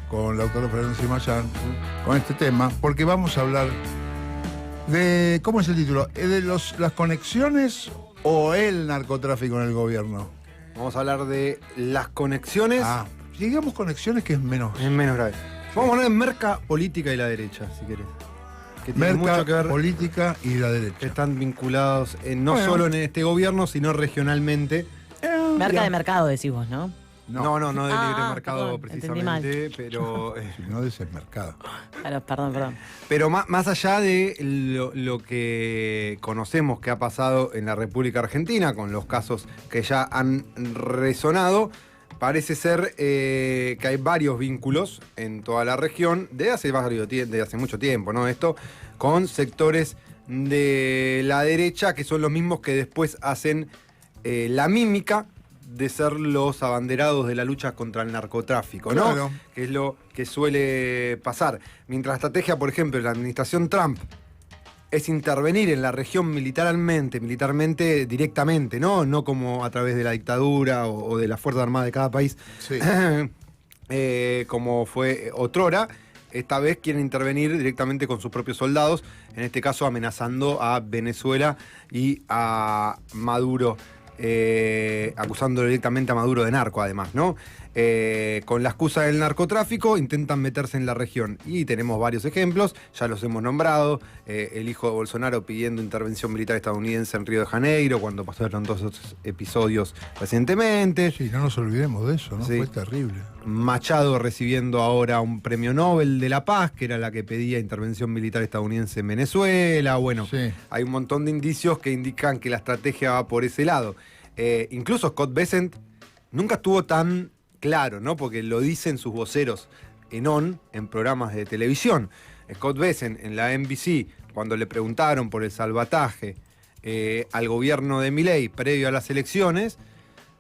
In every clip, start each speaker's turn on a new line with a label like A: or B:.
A: con la autora Florencia Mayán, con este tema, porque vamos a hablar de, ¿cómo es el título? ¿De las conexiones o el narcotráfico en el gobierno?
B: Vamos a hablar de las conexiones.
A: Digamos conexiones, que es menos
B: grave. Vamos a hablar de merca, política y la derecha, si querés. Que tiene mucho que ver,
A: política y la derecha.
B: que están vinculados no solo en este gobierno, sino regionalmente.
C: Merca de mercado, decís vos, ¿no?
B: No de libre mercado
C: perdón, entendí mal.
B: precisamente, pero...
A: Si no, de ese mercado.
C: Claro, perdón.
B: Pero más allá de lo que conocemos que ha pasado en la República Argentina, con los casos que ya han resonado, parece ser que hay varios vínculos en toda la región, de hace mucho tiempo, ¿no? Esto, con sectores de la derecha, que son los mismos que después hacen la mímica de ser los abanderados de la lucha contra el narcotráfico, ¿no?
A: Claro.
B: Que es lo que suele pasar. Mientras la estrategia, por ejemplo, de la administración Trump es intervenir en la región militarmente directamente, ¿no? No como a través de la dictadura o de la Fuerza Armada de cada país,
A: Sí.
B: como fue otrora. Esta vez quieren intervenir directamente con sus propios soldados, en este caso amenazando a Venezuela y a Maduro. Acusándolo directamente a Maduro de narco, además, ¿no? Con la excusa del narcotráfico intentan meterse en la región. Y tenemos varios ejemplos, ya los hemos nombrado. El hijo de Bolsonaro pidiendo intervención militar estadounidense en Río de Janeiro, cuando pasaron todos esos episodios recientemente.
A: Sí, no nos olvidemos de eso, ¿no?
B: Sí.
A: Fue terrible.
B: Machado recibiendo ahora un premio Nobel de la Paz, que era la que pedía intervención militar estadounidense en Venezuela. Bueno,
A: Sí.
B: hay un montón de indicios que indican que la estrategia va por ese lado. Incluso Scott Bessent nunca estuvo tan claro, ¿no? Porque lo dicen sus voceros en programas de televisión. Scott Bessent en la NBC, cuando le preguntaron por el salvataje al gobierno de Milei previo a las elecciones,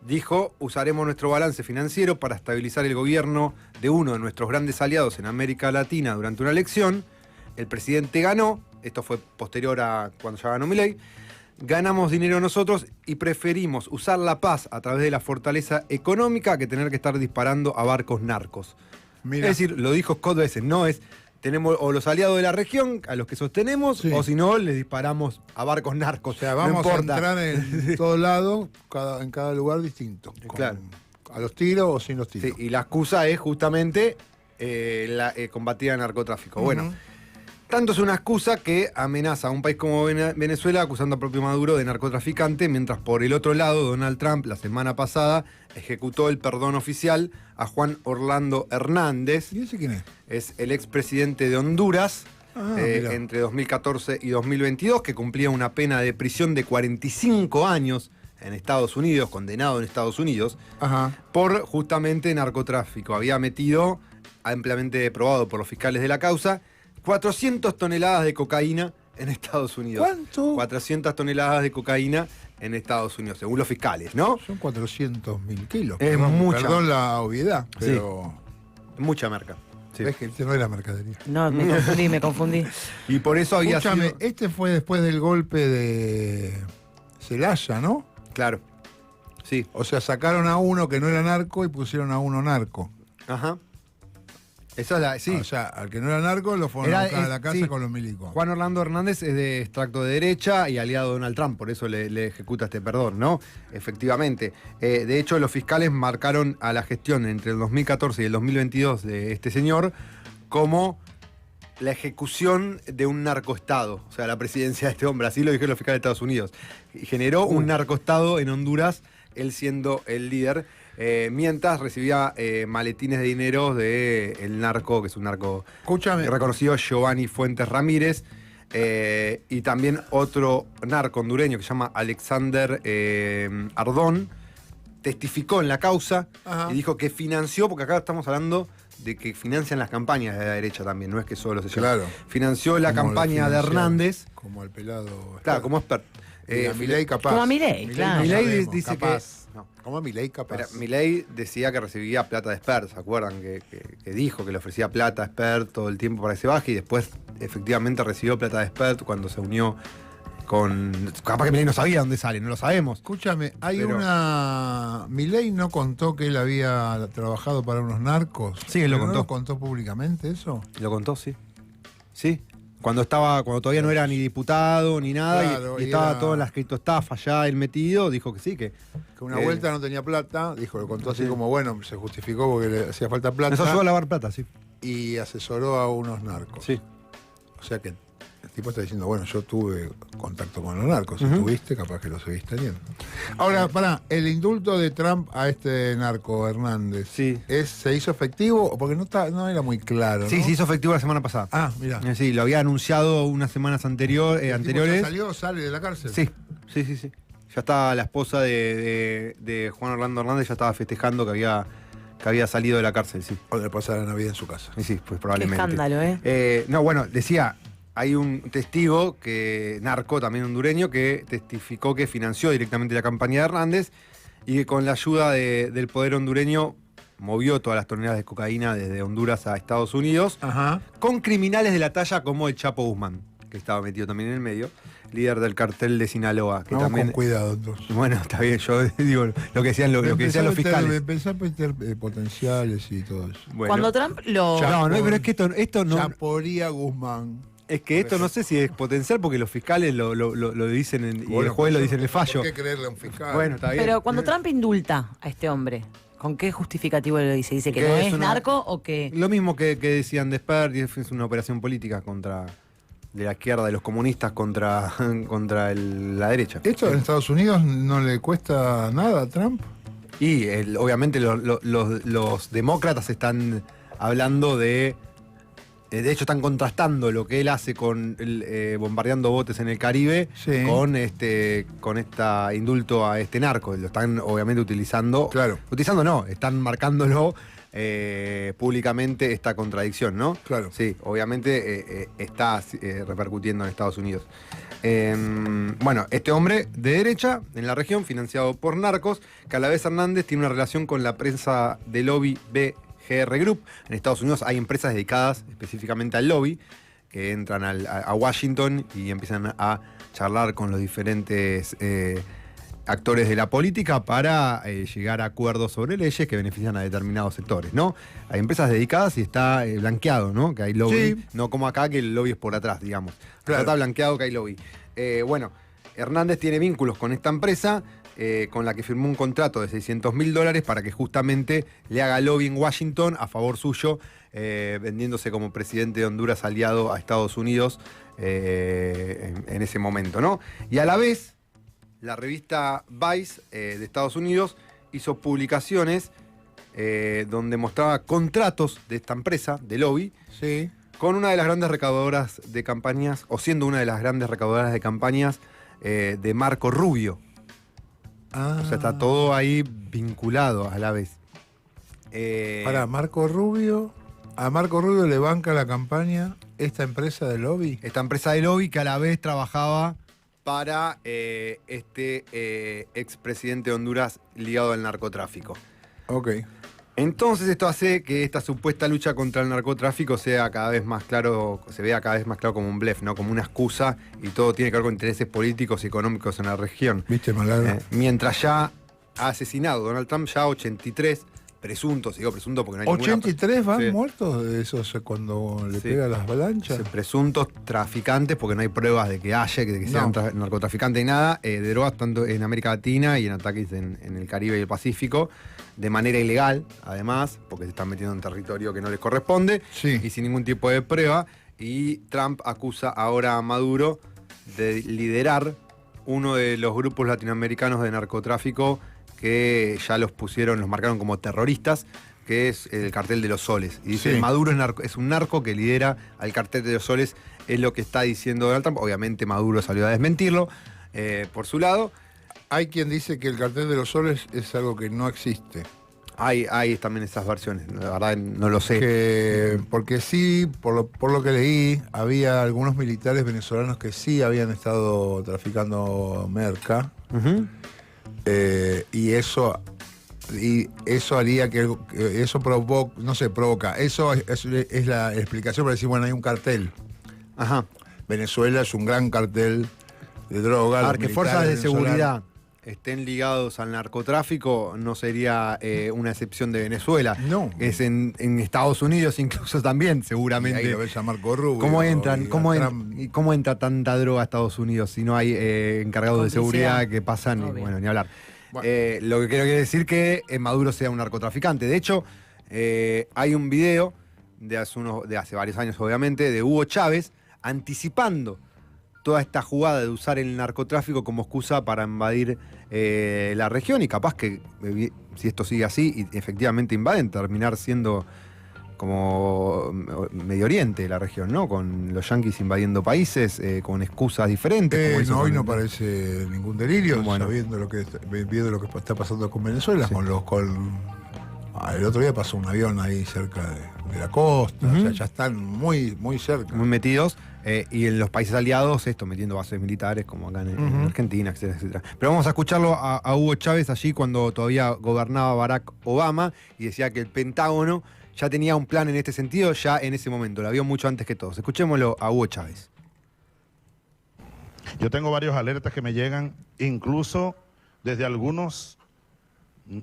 B: dijo: usaremos nuestro balance financiero para estabilizar el gobierno de uno de nuestros grandes aliados en América Latina durante una elección. El presidente ganó, esto fue posterior a cuando ya ganó Milei. Ganamos dinero nosotros y preferimos usar la paz a través de la fortaleza económica que tener que estar disparando a barcos narcos.
A: Mira.
B: Es decir, lo dijo Scott Bessent, no es... Tenemos o los aliados de la región a los que sostenemos,
A: Sí.
B: o si no, les disparamos a barcos narcos.
A: O sea,
B: No
A: vamos a
B: importa.
A: entrar en todos lados, en cada lugar distinto.
B: Claro.
A: A los tiros o sin los tiros.
B: Sí, y la excusa es justamente combatir el narcotráfico.
A: Ujú.
B: Bueno, tanto es una excusa que amenaza a un país como Venezuela acusando al propio Maduro de narcotraficante, mientras por el otro lado Donald Trump la semana pasada ejecutó el perdón oficial a Juan Orlando Hernández.
A: ¿Y ese quién es?
B: Es el expresidente de Honduras.
A: Mirá.
B: Entre 2014 y 2022, que cumplía una pena de prisión de 45 años en Estados Unidos, condenado en Estados Unidos,
A: Ajá.
B: por justamente narcotráfico. Había metido, ampliamente probado por los fiscales de la causa, 400 toneladas de cocaína en Estados Unidos.
A: ¿Cuánto?
B: 400 toneladas de cocaína en Estados Unidos, según los fiscales, ¿no?
A: Son 400.000 kilos.
B: Es mucha.
A: Perdón la obviedad, pero
B: Mucha merca. Sí.
A: es que este no es la mercadería.
C: No, me confundí.
B: Y por eso había
A: Escúchame,
B: sido...
A: este fue después del golpe de Zelaya, ¿no?
B: Claro. Sí.
A: O sea, sacaron a uno que no era narco y pusieron a uno narco.
B: Ajá. Esa es la... Sí.
A: O sea, al que no era narco lo fueron a buscar a la casa
B: sí.
A: con los milicos.
B: Juan Orlando Hernández es de extracto de derecha y aliado de Donald Trump, por eso le ejecuta este perdón, ¿no? Efectivamente. De hecho, los fiscales marcaron a la gestión entre el 2014 y el 2022 de este señor como la ejecución de un narcoestado, o sea, la presidencia de este hombre, así lo dijeron los fiscales de Estados Unidos. Y generó un narcoestado en Honduras, él siendo el líder, mientras recibía maletines de dinero del narco, que es un narco
A: Escúchame.
B: reconocido, Giovanni Fuentes Ramírez, y también otro narco hondureño que se llama Alexander Ardón, testificó en la causa.
A: Ajá.
B: Y dijo que financió, porque acá estamos hablando de que financian las campañas de la derecha también, no es que solo se llama.
A: Claro.
B: Financió la
A: Como
B: campaña
A: lo
B: de
A: financiaron,
B: Hernández.
A: Como el pelado.
B: Claro, como expert.
A: A Milei capaz.
C: Como a Milei, claro.
B: Milei
A: sabemos,
B: dice
A: capaz.
B: que... No.
A: Como a Milei capaz.
B: Pero Milei decía que recibía plata de expert, ¿se acuerdan? Que dijo que le ofrecía plata a expert todo el tiempo para que se baje, y después efectivamente recibió plata de expert cuando se unió Capaz que Milei no sabía dónde sale, no lo sabemos.
A: Escúchame, hay
B: Pero-
A: una... Milei no contó que él había trabajado para unos narcos.
B: Sí, él lo
A: ¿Pero
B: contó.
A: ¿No lo contó públicamente eso?
B: Lo contó, sí. Sí. Cuando todavía no era ni diputado ni nada,
A: Claro,
B: y
A: y
B: estaba
A: era-
B: todo en las criptoestafas ya él metido, dijo que sí, que.
A: Que una vuelta no tenía plata, dijo, lo contó así
B: Sí.
A: como, bueno, se justificó porque le hacía falta plata.
B: Nos ayudó a lavar plata, sí.
A: Y asesoró a unos narcos.
B: Sí.
A: O sea que el tipo está diciendo, bueno, yo tuve contacto con los narcos. Si
B: Ujú.
A: tuviste, capaz que lo seguís teniendo. Ahora, pará, el indulto de Trump a este narco Hernández,
B: Sí.
A: ¿se hizo efectivo? Porque no era muy claro,
B: Sí,
A: ¿no?
B: se hizo efectivo la semana pasada.
A: Ah, mira.
B: Sí, lo había anunciado unas semanas anteriores.
A: ¿Sale de la cárcel?
B: Sí. Ya estaba la esposa de Juan Orlando Hernández, ya estaba festejando que había salido de la cárcel, sí.
A: O le pasa la Navidad en su casa.
B: Y sí, pues
C: Qué
B: probablemente.
C: escándalo, ¿eh?
B: No, bueno, decía, hay un testigo narco, también hondureño, que testificó que financió directamente la campaña de Hernández y que con la ayuda del poder hondureño movió todas las toneladas de cocaína desde Honduras a Estados Unidos,
A: Ajá.
B: con criminales de la talla como el Chapo Guzmán, que estaba metido también en el medio, líder del cartel de Sinaloa, que
A: Vamos
B: también...
A: con cuidado, entonces.
B: Bueno, está bien, yo digo lo que decían, lo que decían los fiscales.
A: Pensar meter potenciales y todo eso.
B: Bueno.
C: Cuando Trump lo...
B: No, pero es que esto no...
A: Chaporía Guzmán.
B: Es que esto no sé si es potencial porque los fiscales lo dicen y el
A: Bueno,
B: juez lo
A: pero
B: dice en el fallo.
A: ¿Por qué creerle a un fiscal?
B: Bueno, está bien.
C: Pero cuando Trump indulta a este hombre, ¿con qué justificativo lo dice? ¿Dice que
B: Que
C: no
B: es
C: es
B: una-
C: narco o que...?
B: Lo mismo que decían de Sper, es una operación política de la izquierda, de los comunistas contra la derecha.
A: ¿Esto en Estados Unidos no le cuesta nada a Trump?
B: Y obviamente los demócratas están hablando de hecho están contrastando lo que él hace con bombardeando botes en el Caribe
A: Sí.
B: con esta indulto a este narco. Lo están obviamente utilizando.
A: Claro.
B: Utilizando no, están marcándolo públicamente esta contradicción, ¿no?
A: Claro.
B: Sí, obviamente está repercutiendo en Estados Unidos. Bueno, este hombre de derecha en la región, financiado por narcos, que a la vez Hernández tiene una relación con la prensa de lobby BGR Group. En Estados Unidos hay empresas dedicadas específicamente al lobby, que entran a Washington y empiezan a charlar con los diferentes actores de la política para llegar a acuerdos sobre leyes que benefician a determinados sectores, ¿no? Hay empresas dedicadas y está blanqueado, ¿no? Que hay lobby,
A: Sí.
B: no como acá que el lobby es por atrás, digamos. Acá
A: Claro.
B: está blanqueado que hay lobby. Bueno, Hernández tiene vínculos con esta empresa, con la que firmó un contrato de $600.000 para que justamente le haga lobby en Washington a favor suyo, vendiéndose como presidente de Honduras aliado a Estados Unidos en ese momento, ¿no? Y a la vez, la revista Vice de Estados Unidos hizo publicaciones donde mostraba contratos de esta empresa, de lobby,
A: Sí.
B: con una de las grandes recaudadoras de campañas, o siendo una de las grandes recaudadoras de campañas de Marco Rubio.
A: Ah.
B: O sea, está todo ahí vinculado a la vez.
A: Para Marco Rubio. A Marco Rubio le banca la campaña esta empresa de lobby.
B: Esta empresa de lobby que a la vez trabajaba para este expresidente de Honduras ligado al narcotráfico.
A: Ok.
B: Entonces esto hace que esta supuesta lucha contra el narcotráfico sea cada vez más claro, se vea cada vez más claro como un blef, ¿no? Como una excusa, y todo tiene que ver con intereses políticos y económicos en la región.
A: ¿Viste, Malagro?
B: Mientras ya ha asesinado Donald Trump ya 83 presuntos, digo presuntos porque no hay
A: 83 van
B: Sí.
A: muertos de esos cuando le
B: Sí.
A: pega las avalanchas.
B: presuntos traficantes, porque no hay pruebas de que haya, de que sean
A: No.
B: narcotraficantes y nada, de drogas tanto en América Latina y en ataques en el Caribe y el Pacífico, de manera ilegal, además, porque se están metiendo en territorio que no les corresponde,
A: Sí.
B: y sin ningún tipo de prueba. Y Trump acusa ahora a Maduro de liderar uno de los grupos latinoamericanos de narcotráfico que ya los marcaron como terroristas, que es el cartel de los soles. Y dice,
A: Sí.
B: Maduro es un narco que lidera al cartel de los soles, es lo que está diciendo Donald Trump. Obviamente Maduro salió a desmentirlo por su lado.
A: Hay quien dice que el cartel de los soles es algo que no existe.
B: Hay también esas versiones, la verdad no lo sé.
A: Porque sí, por lo que leí, había algunos militares venezolanos que sí habían estado traficando merca.
B: Ujú.
A: Y eso haría que eso provoca. Eso es la explicación para decir, bueno, hay un cartel.
B: Ajá.
A: Venezuela es un gran cartel droga.
B: Ahora,
A: los
B: que fuerzas de
A: militares venezolanos.
B: seguridad estén ligados al narcotráfico no sería una excepción de Venezuela.
A: No.
B: Es en Estados Unidos incluso también,
A: Y
B: seguramente.
A: ahí lo ves a Marco Rubio.
B: ¿Cómo entran?
A: y a Trump.
B: ¿Cómo entra tanta droga a Estados Unidos si no hay encargados de
C: Complicidad.
B: seguridad que pasan?
C: Obvio.
B: Bueno, ni hablar.
A: Bueno.
B: Lo que quiero decir que Maduro sea un narcotraficante. De hecho, hay un video de hace varios años, obviamente, de Hugo Chávez anticipando toda esta jugada de usar el narcotráfico como excusa para invadir la región, y capaz que, si esto sigue así y efectivamente invaden, terminar siendo como Medio Oriente la región, ¿no? Con los yanquis invadiendo países, con excusas diferentes. Como hizo
A: No, hoy
B: con
A: no
B: el-
A: parece ningún delirio,
B: Bueno.
A: viendo lo que está pasando con Venezuela,
B: Sí.
A: el otro día pasó un avión ahí cerca de la costa,
B: Ujú.
A: o sea, ya están muy, muy cerca.
B: muy metidos, y en los países aliados, metiendo bases militares como acá en
A: Ujú.
B: Argentina, etcétera, etcétera. Pero vamos a escucharlo a Hugo Chávez allí cuando todavía gobernaba Barack Obama y decía que el Pentágono ya tenía un plan en este sentido, ya en ese momento, lo vio mucho antes que todos. Escuchémoslo a Hugo Chávez.
D: Yo tengo varios alertas que me llegan incluso desde algunos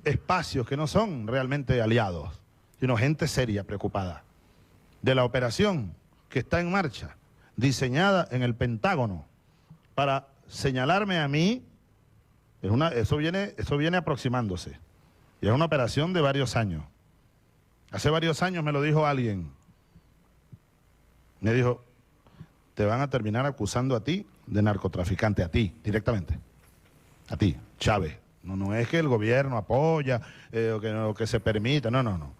D: espacios que no son realmente aliados, sino gente seria, preocupada, de la operación que está en marcha, diseñada en el Pentágono para señalarme a mí. Eso viene aproximándose. Y es una operación de varios años. Hace varios años me lo dijo alguien. Me dijo, te van a terminar acusando a ti de narcotraficante, a ti, directamente. A ti, Chávez. No es que el gobierno apoya o que se permita, no.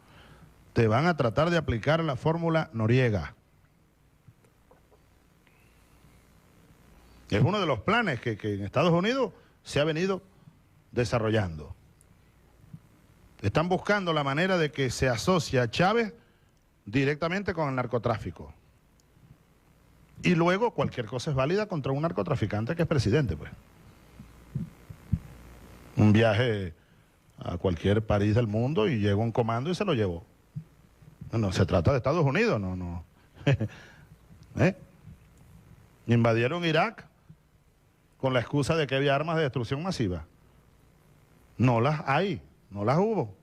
D: Te van a tratar de aplicar la fórmula Noriega. Es uno de los planes que en Estados Unidos se ha venido desarrollando. Están buscando la manera de que se asocie a Chávez directamente con el narcotráfico. Y luego cualquier cosa es válida contra un narcotraficante que es presidente, pues. Un viaje a cualquier país del mundo y llegó un comando y se lo llevó. No, se trata de Estados Unidos, no. Invadieron Irak con la excusa de que había armas de destrucción masiva. No las hay, no las hubo.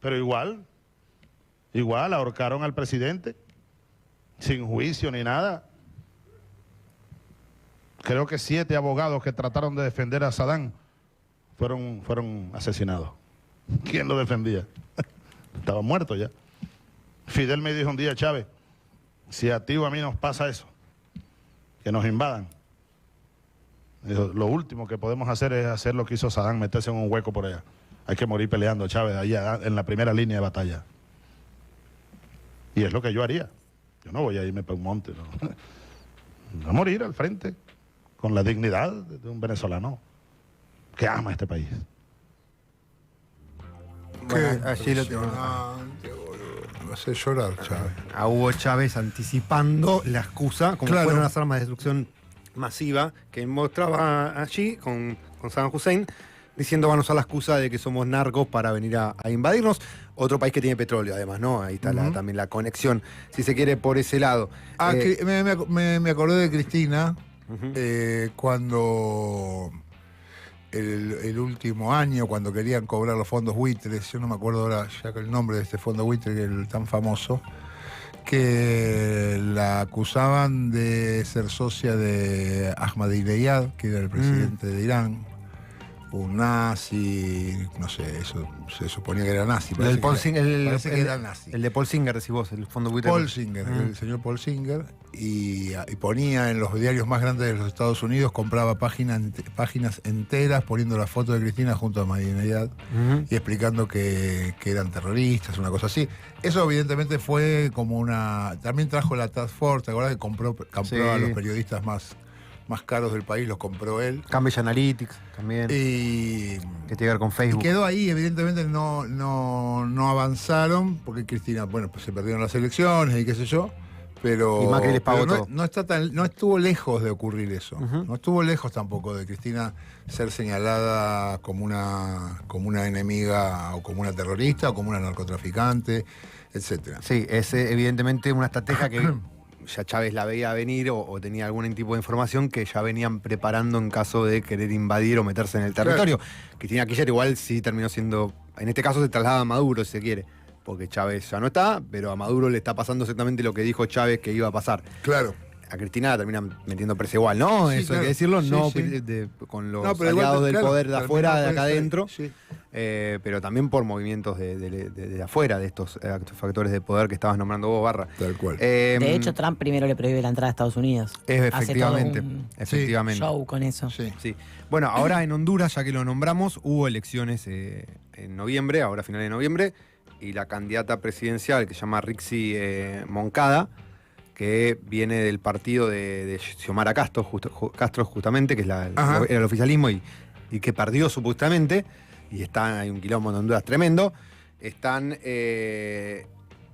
D: Pero igual ahorcaron al presidente sin juicio ni nada. Creo que 7 abogados que trataron de defender a Saddam fueron asesinados. ¿Quién lo defendía? Estaba muerto ya. Fidel me dijo un día, Chávez, si a ti o a mí nos pasa eso, que nos invadan, dijo, lo último que podemos hacer es hacer lo que hizo Saddam, meterse en un hueco por allá. Hay que morir peleando, Chávez, allá en la primera línea de batalla. Y es lo que yo haría. Yo no voy a irme para un monte, no. Voy a morir al frente, con la dignidad de un venezolano que ama este país.
B: Bueno, allí lo tenemos.
A: Impresionante, boludo. Me hace llorar, Chávez.
B: A Hugo Chávez anticipando la excusa, como
A: Claro.
B: fueron las armas de destrucción masiva, que mostraba allí con Saddam Hussein, diciendo van a usar la excusa de que somos narcos para venir a invadirnos. Otro país que tiene petróleo, además, ¿no? Ahí está
A: Ujú.
B: también la conexión, si se quiere, por ese lado.
A: Me acordé de Cristina
B: Ujú.
A: cuando el último año, cuando querían cobrar los fondos buitres, yo no me acuerdo ahora ya el nombre de este fondo buitre, que es el tan famoso, que la acusaban de ser socia de Ahmadinejad, que era el presidente de Irán, un nazi, no sé, eso se suponía que era nazi.
B: El,
A: Parece
B: Paul
A: que
B: Singer,
A: parece que era nazi.
B: el de Paul Singer, decís vos, el fondo buitre.
A: Paul Singer, el señor Paul Singer, y ponía en los diarios más grandes de los Estados Unidos, compraba páginas enteras poniendo la foto de Cristina junto a Ahmadinejad
B: Ujú.
A: y explicando que eran terroristas, una cosa así. Eso evidentemente fue como una... También trajo la Task Force, ¿te acordás que compró
B: Sí.
A: a los periodistas más caros del país, los compró él?
B: Cambridge Analytics también,
A: Y...
B: que tiene que ver con
A: Y
B: Facebook.
A: quedó ahí, evidentemente no avanzaron, porque Cristina, bueno, pues se perdieron las elecciones y qué sé yo, pero,
B: Y Macri les pagó
A: pero
B: todo.
A: no estuvo lejos de ocurrir eso.
B: Ujú.
A: No estuvo lejos tampoco de Cristina ser señalada como una enemiga o como una terrorista o como una narcotraficante, etcétera.
B: Sí, es evidentemente una estrategia que ya Chávez la veía venir o tenía algún tipo de información que ya venían preparando en caso de querer invadir o meterse en el territorio. Cristina Kirchner igual sí terminó siendo, en este caso se traslada a Maduro si se quiere, porque Chávez ya no está, pero a Maduro le está pasando exactamente lo que dijo Chávez que iba a pasar.
A: Claro.
B: A Cristina la terminan metiendo presa igual, ¿no?
A: Sí,
B: Eso
A: claro.
B: hay que decirlo,
A: Sí,
B: no
A: sí.
B: con los
A: No, pero igual,
B: aliados del
A: claro,
B: poder de afuera, de
A: terminó
B: acá
A: presa,
B: adentro,
A: sí.
B: pero también por movimientos de afuera, de estos factores de poder que estabas nombrando vos, Barra.
A: Tal cual.
C: De hecho, Trump primero le prohíbe la entrada a Estados Unidos.
B: Efectivamente,
C: Hace todo un
B: efectivamente.
C: show con eso.
A: Sí.
B: Sí. Bueno, ahora en Honduras, ya que lo nombramos, hubo elecciones en noviembre, ahora a finales de noviembre, y la candidata presidencial que se llama Rixi Moncada, que viene del partido de Xiomara Castro, justamente, que es
A: Ajá.
B: era el oficialismo y que perdió supuestamente, y hay un quilombo en Honduras tremendo, están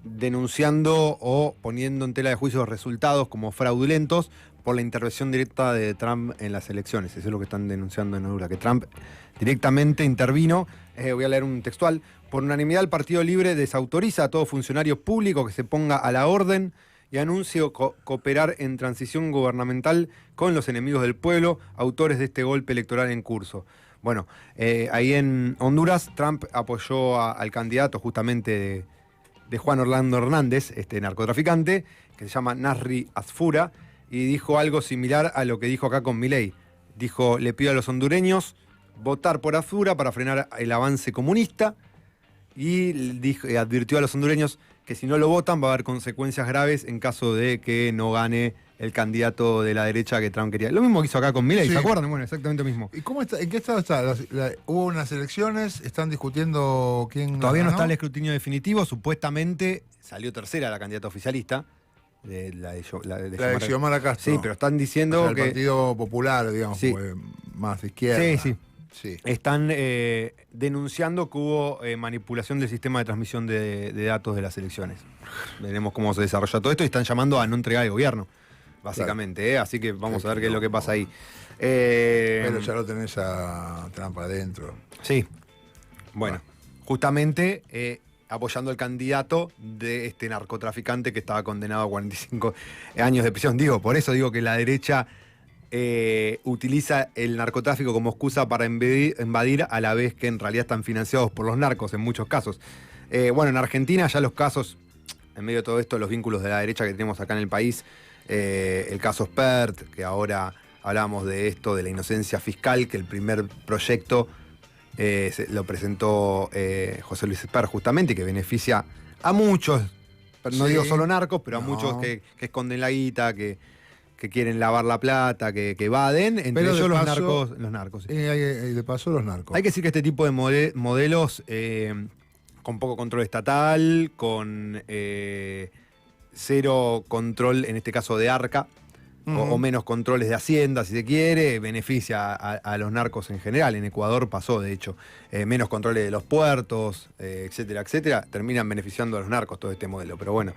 B: denunciando o poniendo en tela de juicio los resultados como fraudulentos por la intervención directa de Trump en las elecciones. Eso es lo que están denunciando en Honduras, que Trump directamente intervino. Voy a leer un textual. Por unanimidad, el Partido Libre desautoriza a todo funcionario público que se ponga a la orden y anuncio cooperar en transición gubernamental con los enemigos del pueblo, autores de este golpe electoral en curso. Bueno, ahí en Honduras, Trump apoyó al candidato justamente de Juan Orlando Hernández, este narcotraficante, que se llama Nasri Asfura, y dijo algo similar a lo que dijo acá con Milei. Dijo, le pido a los hondureños votar por Asfura para frenar el avance comunista, y advirtió a los hondureños que si no lo votan va a haber consecuencias graves en caso de que no gane el candidato de la derecha que Trump quería. Lo mismo que hizo acá con Milei,
A: Sí.
B: ¿se acuerdan? Bueno, exactamente lo mismo.
A: ¿Y cómo está? ¿En qué estado está? Hubo unas elecciones, están discutiendo quién
B: Todavía no
A: ganó.
B: está el escrutinio definitivo, supuestamente salió tercera la candidata oficialista, la de
A: Xiomara Castro.
B: Sí, pero están diciendo
A: O sea, el
B: que...
A: Partido Popular, digamos,
B: Sí.
A: pues, más de izquierda.
B: Sí, sí.
A: Sí.
B: Están denunciando que hubo manipulación del sistema de transmisión de datos de las elecciones. Veremos cómo se desarrolla todo esto y están llamando a no entregar el gobierno, básicamente. Así que vamos a ver qué es lo que pasa ahí.
A: Pero ya lo tenés a Trump adentro.
B: Sí. Bueno, justamente apoyando al candidato de este narcotraficante que estaba condenado a 45 años de prisión. Por eso digo que la derecha utiliza el narcotráfico como excusa para invadir a la vez que en realidad están financiados por los narcos en muchos casos. Bueno, en Argentina ya los casos, en medio de todo esto, los vínculos de la derecha que tenemos acá en el país, el caso Spert, que ahora hablamos de esto, de la inocencia fiscal, que el primer proyecto lo presentó José Luis Spert justamente, que beneficia a muchos, no
A: Sí.
B: digo solo narcos, pero a
A: No.
B: muchos que esconden la guita, que quieren lavar la plata, que evaden, entre
A: Pero de
B: ellos
A: paso,
B: los narcos. Sí.
A: De paso los narcos.
B: Hay que decir que este tipo de modelos con poco control estatal, con cero control, en este caso de Arca, o menos controles de Hacienda, si se quiere, beneficia a los narcos en general. En Ecuador pasó, de hecho, menos controles de los puertos, etcétera, etcétera. Terminan beneficiando a los narcos todo este modelo. Pero bueno,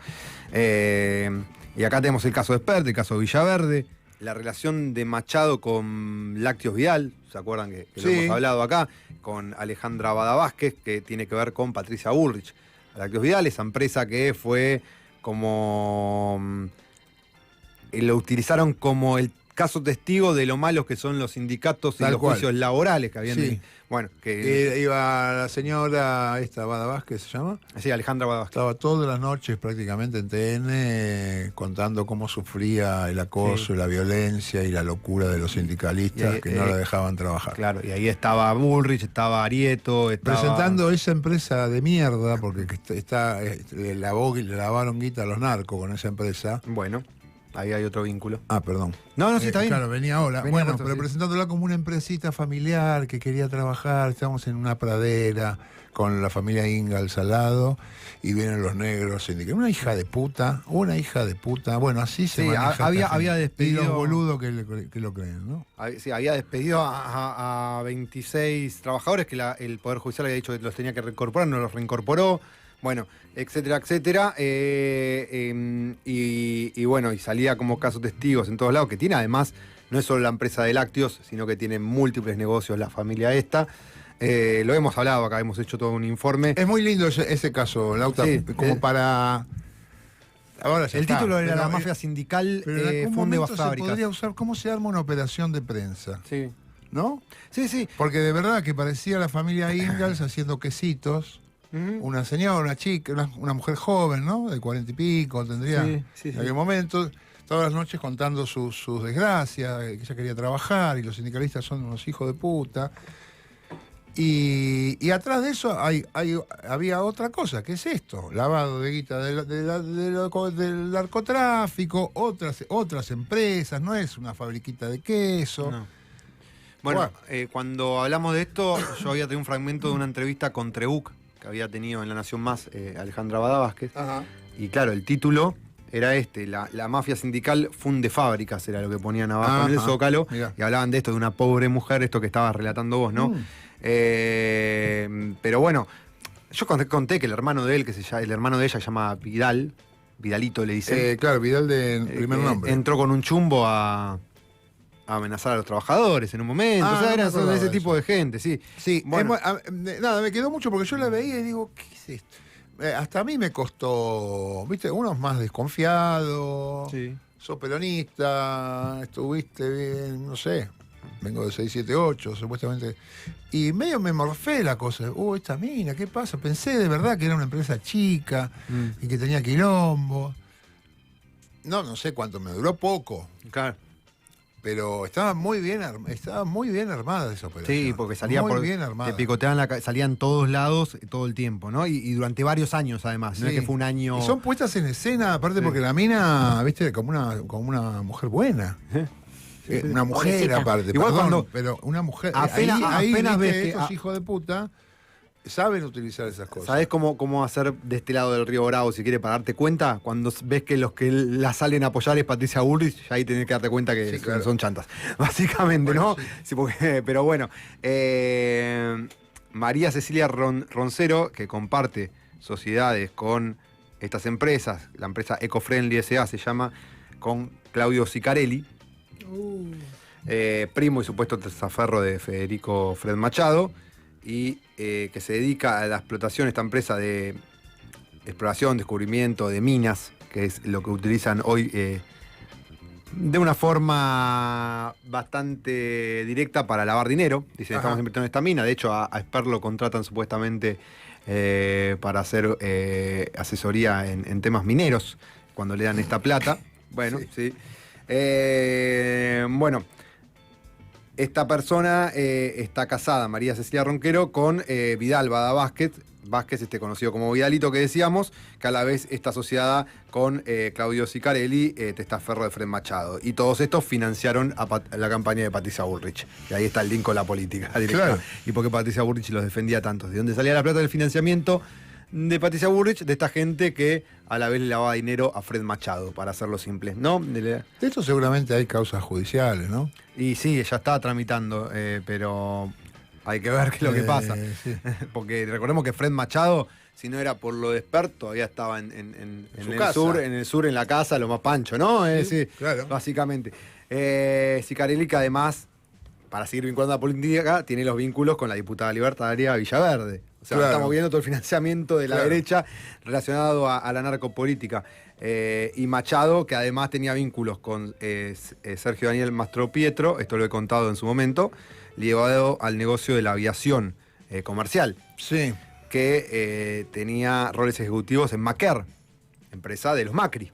B: y acá tenemos el caso de Spert, el caso de Villaverde, la relación de Machado con Lácteos Vidal, ¿se acuerdan que lo
A: Sí.
B: hemos hablado acá? Con Alejandra Bada Vázquez, que tiene que ver con Patricia Bullrich. Lácteos Vidal, esa empresa que fue como... lo utilizaron como el caso testigo de lo malos que son los sindicatos y
A: Tal
B: los
A: cual.
B: juicios laborales que habían.
A: Sí.
B: Bueno, que.
A: Iba la señora, Bada Vázquez, ¿se llama?
B: Sí, Alejandra Bada Vázquez.
A: Estaba todas las noches prácticamente en TN contando cómo sufría el acoso,
B: Sí.
A: la violencia y la locura de los sindicalistas
B: y,
A: que no la dejaban trabajar.
B: Claro, y ahí estaba Bullrich, estaba Arieto, estaba.
A: Presentando esa empresa de mierda, porque le lavaron guita a los narcos con esa empresa.
B: Bueno, ahí hay otro vínculo.
A: Ah, perdón.
B: No, sí, está bien.
A: Claro, venía ahora.
B: Venía
A: Bueno,
B: justo,
A: pero
B: sí.
A: presentándola como una empresita familiar que quería trabajar. Estamos en una pradera con la familia Ingalls al lado y vienen los negros. Una hija de puta, Bueno, así se
B: Sí,
A: maneja esta
B: había
A: gente.
B: despedido-
A: Y los boludos que lo creen, ¿no?
B: Sí, había despedido a 26 trabajadores que el Poder Judicial había dicho que los tenía que reincorporar, no los reincorporó. Bueno, etcétera, etcétera. Y bueno, y salía como caso testigos en todos lados, que tiene además, no es solo la empresa de lácteos, sino que tiene múltiples negocios la familia esta. Lo hemos hablado acá, hemos hecho todo un informe.
A: Es muy lindo ese caso, Lauta,
B: Sí,
A: como para Ahora ya
B: El
A: está,
B: título era
A: pero,
B: La mafia sindical
A: pero en algún
B: funde
A: momento se
B: fábricas.
A: podría usar cómo se arma una operación de prensa,
B: Sí.
A: ¿no?
B: Sí, sí.
A: Porque de verdad que parecía la familia Ingalls haciendo quesitos.
B: Ujú.
A: Una señora, una chica, una mujer joven, ¿no? De 40 y pico, tendría
B: Sí, sí,
A: en
B: sí.
A: aquel momento, todas las noches contando sus desgracias, que ella quería trabajar y los sindicalistas son unos hijos de puta. Y atrás de eso había otra cosa, que es esto, lavado de guita del narcotráfico, otras empresas, no es una fabriquita de queso.
B: No. Bueno, cuando hablamos de esto, yo había tenido un fragmento de una entrevista con Trebuch, que había tenido en La Nación Más Alejandra Bada Vázquez.
A: Ajá.
B: Y claro, el título era la mafia sindical funde fábricas, era lo que ponían abajo en el
A: Ajá,
B: Zócalo.
A: mirá.
B: Y hablaban de esto, de una pobre mujer, esto que estabas relatando vos, ¿no? Pero bueno, yo conté que el hermano de él, el hermano de ella se llama Vidal, Vidalito le dicen.
A: Claro, Vidal de primer nombre.
B: Entró con un chumbo a amenazar a los trabajadores en un momento.
A: Ah,
B: o sea,
A: no me
B: eran
A: acordaba
B: ese
A: de
B: tipo
A: eso.
B: de gente, sí.
A: Sí,
B: Bueno.
A: nada, me quedó mucho porque yo la veía y digo, ¿qué es esto? Hasta a mí me costó, viste, uno es más desconfiado,
B: Sí.
A: sos peronista, estuviste bien, no sé, vengo de 678, supuestamente, y medio me morfé la cosa, esta mina, ¿qué pasa? Pensé de verdad que era una empresa chica y que tenía quilombo. No sé cuánto me duró, poco.
B: Claro.
A: Pero estaba muy bien armada esa operación.
B: Sí, porque salía
A: muy
B: por.
A: bien armada.
B: Te picoteaban salían todos lados todo el tiempo, ¿no? Y durante varios años, además. No es
A: Sí.
B: que fue un año.
A: Y son puestas en escena, aparte
B: Sí.
A: porque la mina, viste, como una mujer buena. Una mujer
C: Pobrecita.
A: aparte,
B: Igual
A: perdón,
B: cuando-
A: pero una mujer.
B: Apenas
A: viste,
B: ves que-
A: estos hijos de puta saben utilizar esas cosas.
B: ¿Sabés cómo hacer de este lado del río Bravo, si quieres, para darte cuenta? Cuando ves que los que la salen a apoyar es Patricia Bullrich, ya ahí tenés que darte cuenta que
A: Sí, claro.
B: son chantas. Básicamente,
A: Bueno,
B: ¿no?
A: sí.
B: Sí, pero bueno. María Cecilia Roncero, que comparte sociedades con estas empresas, la empresa Ecofriendly S.A. se llama, con Claudio Sicarelli, primo y supuesto testaferro de Federico Fred Machado, y que se dedica a la explotación, esta empresa de exploración, descubrimiento de minas, que es lo que utilizan hoy de una forma bastante directa para lavar dinero. Dicen,
A: Ajá.
B: estamos invirtiendo en esta mina. De hecho, a Sper lo contratan supuestamente para hacer asesoría en temas mineros, cuando le dan esta plata. Bueno, sí. Bueno, esta persona está casada, María Cecilia Ronquero, con Vidal Bada Vázquez, conocido como Vidalito, que decíamos, que a la vez está asociada con Claudio Sicarelli, testaferro de Fred Machado. Y todos estos financiaron la campaña de Patricia Bullrich. Y ahí está el link con la política directa.
A: Claro.
B: Y por qué Patricia Bullrich los defendía tanto. ¿De dónde salía la plata del financiamiento de Patricia Bullrich? De esta gente que a la vez le lavaba dinero a Fred Machado, para hacerlo simple, ¿no?
A: De esto seguramente hay causas judiciales, ¿no?
B: Y sí, ya está tramitando, pero hay que ver qué es lo que pasa.
A: Sí.
B: Porque recordemos que Fred Machado, si no era por lo de Spert, todavía estaba en
A: su
B: el
A: casa.
B: sur, en la casa, lo más pancho, ¿no?
A: Sí, claro.
B: Básicamente. Sicarelli, que además, para seguir vinculando a la política, tiene los vínculos con la diputada libertaria Villaverde. O sea,
A: Claro.
B: estamos viendo todo el financiamiento de la
A: Claro.
B: derecha relacionado a la narcopolítica. Y Machado, que además tenía vínculos con Sergio Daniel Mastro Pietro, esto lo he contado en su momento, ligado al negocio de la aviación comercial,
A: Sí.
B: que tenía roles ejecutivos en Maquer, empresa de los Macri.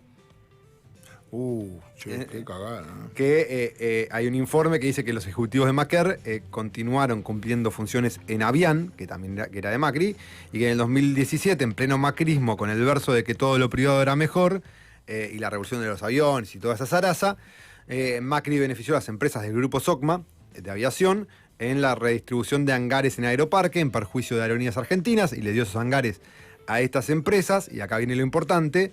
A: Qué cagada, ¿no?
B: Que hay un informe que dice que los ejecutivos de Maquer continuaron cumpliendo funciones en Avian, que también era de Macri, y que en el 2017, en pleno macrismo, con el verso de que todo lo privado era mejor, y la revolución de los aviones y toda esa zaraza, Macri benefició a las empresas del grupo SOCMA, de aviación, en la redistribución de hangares en Aeroparque, en perjuicio de Aerolíneas Argentinas, y le dio esos hangares a estas empresas, y acá viene lo importante,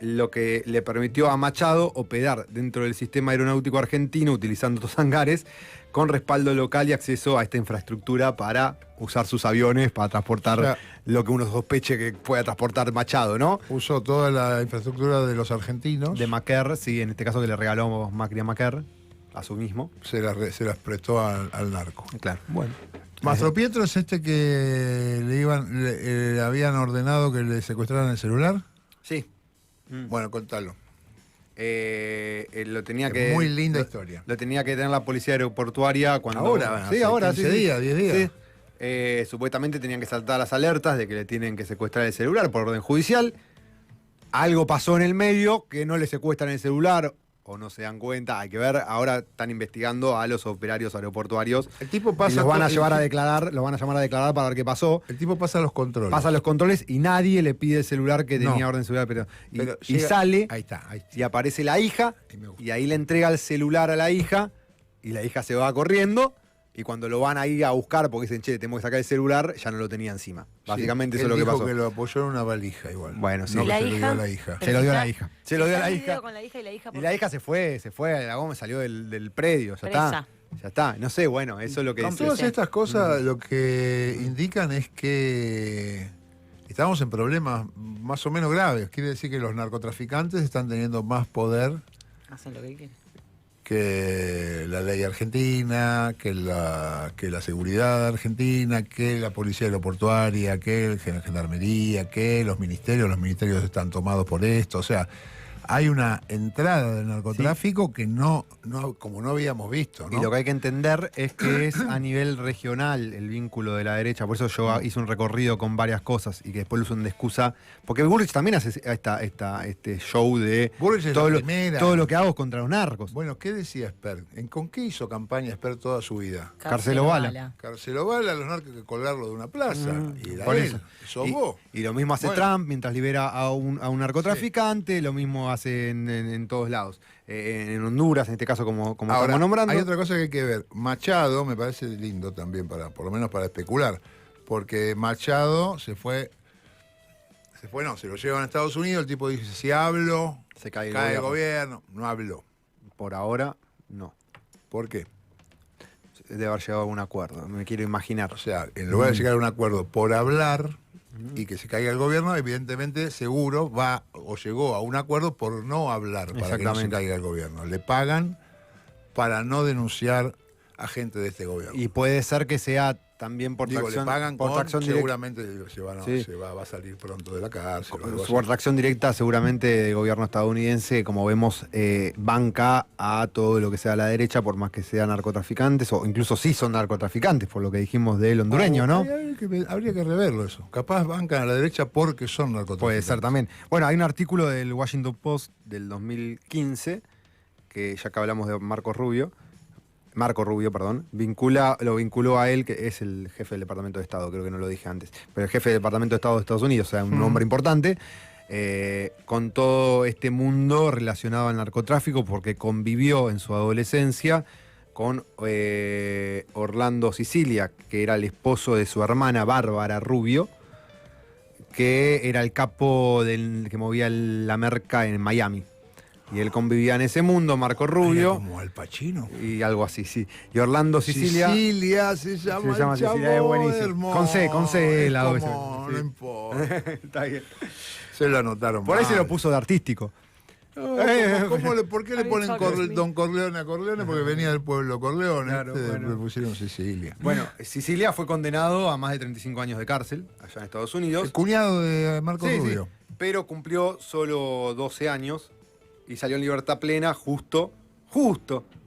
B: lo que le permitió a Machado operar dentro del sistema aeronáutico argentino utilizando estos hangares con respaldo local y acceso a esta infraestructura para usar sus aviones para transportar
A: O sea,
B: lo que uno sospeche que pueda transportar Machado, ¿no?
A: Usó toda la infraestructura de los argentinos.
B: De Maquer, sí, en este caso que le regaló Macri a Maquer, a su mismo.
A: Se las prestó al narco.
B: Claro, bueno.
A: Mastro Pietro es este que le habían ordenado que le secuestraran el celular.
B: Sí.
A: Bueno, contalo.
B: Lo tenía
A: Es
B: que.
A: muy linda
B: lo-
A: historia.
B: Lo tenía que tener la policía aeroportuaria cuando.
A: Ahora,
B: sí,
A: hace
B: ahora,
A: 15 días, 10 días.
B: Sí. Supuestamente tenían que saltar las alertas de que le tienen que secuestrar el celular por orden judicial. Algo pasó en el medio que no le secuestran el celular o no se dan cuenta. Hay que ver. Ahora están investigando a los operarios aeroportuarios.
A: El tipo
B: Y
A: pasa.
B: los van a
A: todo-
B: llevar a declarar, los van a llamar a declarar para ver qué pasó.
A: El tipo pasa los controles.
B: Pasa los controles y nadie le pide el celular que tenía
A: No.
B: orden celular. Pero y
A: llega-
B: sale
A: Ahí está, ahí está.
B: y aparece la hija
A: Ahí me gusta.
B: y ahí le entrega el celular a la hija y la hija se va corriendo y cuando lo van a ir a buscar porque dicen, che, tenemos que sacar el celular, ya no lo tenía encima. Básicamente
A: Sí,
B: eso es lo
A: él
B: que
A: dijo
B: pasó.
A: que lo apoyó en una valija igual.
B: Bueno, sí.
A: No,
C: ¿Y
A: que
C: la
A: se lo dio
C: hija?
A: a la hija.
B: Se lo dio a la
C: Está-
B: hija. Se lo dio a la
C: está el video
B: hija.
C: con la hija y la hija.
B: Y la hija se fue a la goma, salió del predio, ya
C: Presa.
B: está. Ya está, no sé, bueno, eso es lo que
C: Cómplice.
A: Todas
B: dice.
A: estas cosas lo que indican es que estamos en problemas más o menos graves. Quiere decir que los narcotraficantes están teniendo más poder
C: Hacen lo que quieren.
A: que la ley argentina, que la seguridad argentina, que la policía aeroportuaria, que la gendarmería, que los ministerios están tomados por esto. O sea, hay una entrada del narcotráfico que como no habíamos visto, ¿no?
B: Y lo que hay que entender es que es a nivel regional el vínculo de la derecha. Por eso yo hice un recorrido con varias cosas y que después lo usan de excusa. Porque Bullrich también hace este show de
A: Bullrich es
B: todo
A: la
B: lo,
A: primera.
B: todo lo que hago es contra los narcos.
A: Bueno, ¿qué decía Esper? ¿Con qué hizo campaña Esper toda su vida?
B: Carcelo Bala.
A: Carcelo Bala, a los narcos que colgarlo de una plaza. Y era
B: Por
A: él.
B: eso.
A: Sos
B: Y-
A: vos.
B: Y lo mismo hace
A: Bueno.
B: Trump mientras libera a un narcotraficante, lo mismo hace en todos lados. En Honduras, en este caso, como
A: Ahora,
B: estamos nombrando.
A: hay otra cosa que hay que ver. Machado me parece lindo también, por lo menos para especular. Porque Machado se lo llevan a Estados Unidos, el tipo dice, si hablo,
B: Se cae el
A: el
B: gobierno.
A: gobierno. No habló.
B: Por ahora, no.
A: ¿Por qué?
B: Debe haber llegado a un acuerdo, me quiero imaginar.
A: O sea, en lugar de llegar a un acuerdo por hablar y que se caiga el gobierno, evidentemente seguro va o llegó a un acuerdo por no hablar para que no se
B: Exactamente.
A: caiga el gobierno. Le pagan para no denunciar a gente de este gobierno.
B: Y puede ser que sea también por
A: Digo,
B: tracción,
A: le pagan
B: por
A: con,
B: tracción directa.
A: seguramente
B: Sí.
A: va a salir pronto de la cárcel. o algo así.
B: Por tracción directa, seguramente el gobierno estadounidense, como vemos, banca a todo lo que sea la derecha, por más que sean narcotraficantes, o incluso sí son narcotraficantes, por lo que dijimos del hondureño, ¿no?
A: Habría que reverlo eso. Capaz bancan a la derecha porque son narcotraficantes.
B: Puede ser también. Bueno, hay un artículo del Washington Post del 2015, que ya que hablamos de Marco Rubio, lo vinculó a él, que es el jefe del Departamento de Estado, creo que no lo dije antes, pero el jefe del Departamento de Estado de Estados Unidos, o sea, un hombre importante, con todo este mundo relacionado al narcotráfico, porque convivió en su adolescencia con Orlando Sicilia, que era el esposo de su hermana Bárbara Rubio, que era el capo que movía la merca en Miami. Y él convivía en ese mundo, Marco
A: Era
B: Rubio,
A: como Al Pacino.
B: y algo así, sí. Y Orlando Sicilia.
A: Sicilia se llama,
B: Se llama
A: el
B: Sicilia, es
A: chabón,
B: buenísimo.
A: hermoso.
B: Con C,
A: Es
B: la
A: como,
B: doble C, sí.
A: no importa.
B: Está bien.
A: Se lo anotaron
B: Por ahí se
A: mal.
B: lo puso de artístico.
A: ¿Por qué le ponen Don Corleone a Corleone? Porque venía del pueblo Corleone.
B: Claro, bueno.
A: Le pusieron Sicilia.
B: Bueno, Sicilia fue condenado a más de 35 años de cárcel allá en Estados Unidos.
A: El cuñado de Marco
B: Sí, sí,
A: Rubio.
B: pero cumplió solo 12 años y salió en libertad plena justo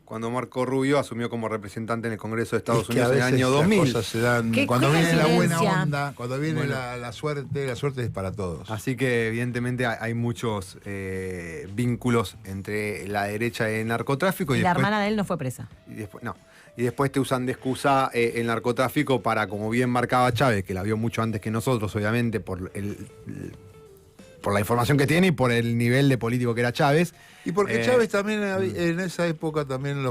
B: cuando Marco Rubio asumió como representante en el Congreso de Estados
A: Es que a
B: Unidos en el
A: veces
B: año
A: las
B: 2000.
A: cosas se dan.
C: Qué
A: Cuando viene la buena
C: coincidencia.
A: onda, cuando viene
B: Bueno.
A: la suerte es para todos.
B: Así que evidentemente hay muchos vínculos entre la derecha y el narcotráfico.
C: Y
B: Y
C: la
B: después,
C: hermana de él no fue presa.
B: y después te usan de excusa el narcotráfico para, como bien marcaba Chávez, que la vio mucho antes que nosotros, obviamente, por la información que tiene y por el nivel de político que era Chávez.
A: Y porque Chávez también, en esa época también,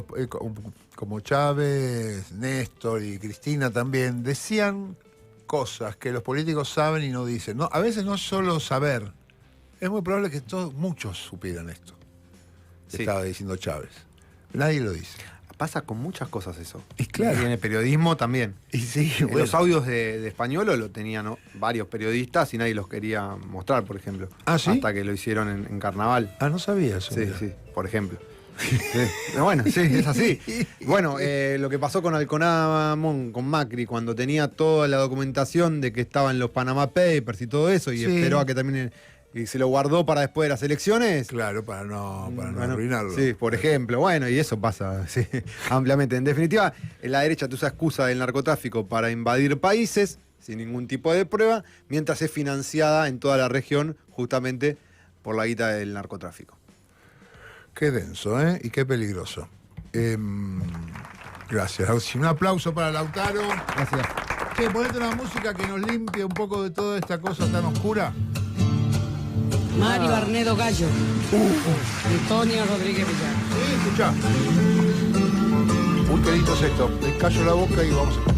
A: como Chávez, Néstor y Cristina también, decían cosas que los políticos saben y no dicen. No, a veces no es solo saber, es muy probable que muchos supieran esto que
B: Sí.
A: estaba diciendo Chávez. Nadie lo dice.
B: Pasa con muchas cosas eso.
A: Y claro.
B: Y en el periodismo también.
A: Y sí,
B: Los audios de Españolo lo tenían, ¿no?, varios periodistas y nadie los quería mostrar, por ejemplo.
A: ¿Ah, sí?
B: Hasta que lo hicieron en Carnaval.
A: no sabía eso.
B: Sí,
A: mira.
B: sí, por ejemplo. Sí. Bueno, sí, es así. Bueno, lo que pasó con Alconamón, con Macri, cuando tenía toda la documentación de que estaban los Panama Papers y todo eso, y
A: Sí.
B: esperó a que termine y se lo guardó para después de las elecciones.
A: Claro, para no
B: Bueno,
A: arruinarlo.
B: Sí, por ejemplo. Bueno, y eso pasa sí, ampliamente. En definitiva, la derecha usa excusa del narcotráfico para invadir países sin ningún tipo de prueba, mientras es financiada en toda la región justamente por la guita del narcotráfico.
A: Qué denso, ¿eh? Y qué peligroso. Gracias. Un aplauso para Lautaro.
B: Gracias.
A: Che, ponete una música que nos limpie un poco de toda esta cosa tan oscura.
E: Mari Barnedo Gallo. Antonio Rodríguez Villar.
A: Sí, escuchá. Uy, qué lindo es esto. Les callo la boca y vamos a escuchar.